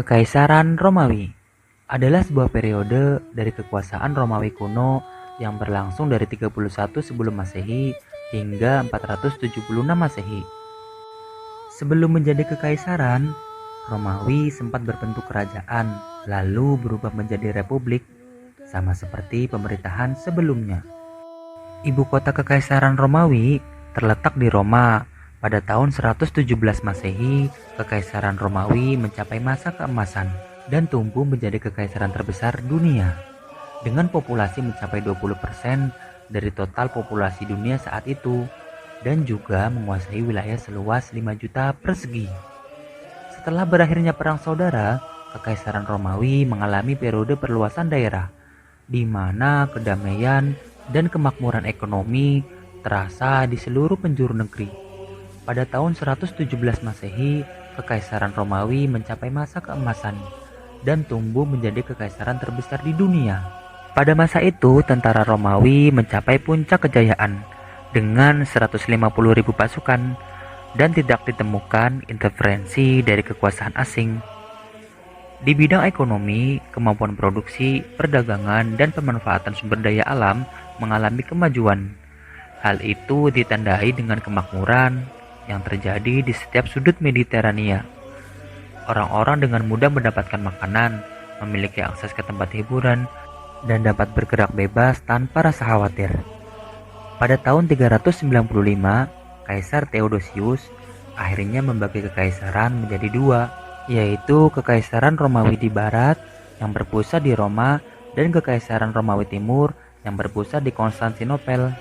Kekaisaran Romawi adalah sebuah periode dari kekuasaan Romawi kuno yang berlangsung dari 31 sebelum Masehi hingga 476 Masehi. Sebelum menjadi kekaisaran, Romawi sempat berbentuk kerajaan, lalu berubah menjadi republik, sama seperti pemerintahan sebelumnya. Ibu kota Kekaisaran Romawi terletak di Roma. Pada tahun 117 Masehi, Kekaisaran Romawi mencapai masa keemasan dan tumbuh menjadi kekaisaran terbesar dunia. Dengan populasi mencapai 20% dari total populasi dunia saat itu, dan juga menguasai wilayah seluas 5 juta persegi. Setelah berakhirnya Perang Saudara, Kekaisaran Romawi mengalami periode perluasan daerah, di mana kedamaian dan kemakmuran ekonomi terasa di seluruh penjuru negeri. Pada tahun 117 Masehi, Kekaisaran Romawi mencapai masa keemasan dan tumbuh menjadi kekaisaran terbesar di dunia. Pada masa itu, tentara Romawi mencapai puncak kejayaan dengan 150.000 pasukan dan tidak ditemukan intervensi dari kekuasaan asing. Di bidang ekonomi, kemampuan produksi, perdagangan, dan pemanfaatan sumber daya alam mengalami kemajuan. Hal itu ditandai dengan kemakmuran yang terjadi di setiap sudut Mediterania. Orang-orang dengan mudah mendapatkan makanan, memiliki akses ke tempat hiburan, dan dapat bergerak bebas tanpa rasa khawatir. Pada tahun 395, Kaisar Theodosius akhirnya membagi kekaisaran menjadi dua, yaitu Kekaisaran Romawi di Barat yang berpusat di Roma dan Kekaisaran Romawi Timur yang berpusat di Konstantinopel.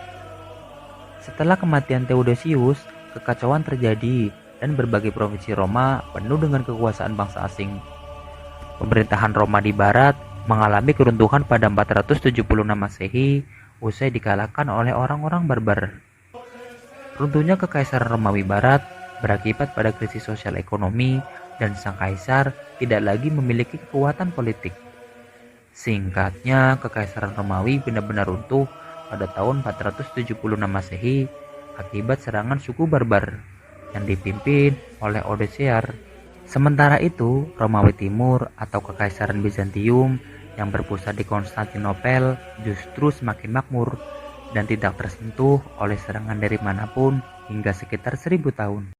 Setelah kematian Theodosius, kekacauan terjadi dan berbagai provinsi Roma penuh dengan kekuasaan bangsa asing. Pemerintahan Roma di Barat mengalami keruntuhan pada 476 Masehi usai dikalahkan oleh orang-orang barbar. Runtuhnya Kekaisaran Romawi Barat berakibat pada krisis sosial ekonomi dan sang kaisar tidak lagi memiliki kekuatan politik. Singkatnya, Kekaisaran Romawi benar-benar runtuh pada tahun 476 Masehi akibat serangan suku barbar yang dipimpin oleh Odoacer. Sementara itu, Romawi Timur atau Kekaisaran Bizantium yang berpusat di Konstantinopel justru semakin makmur dan tidak tersentuh oleh serangan dari manapun hingga sekitar 1000 tahun.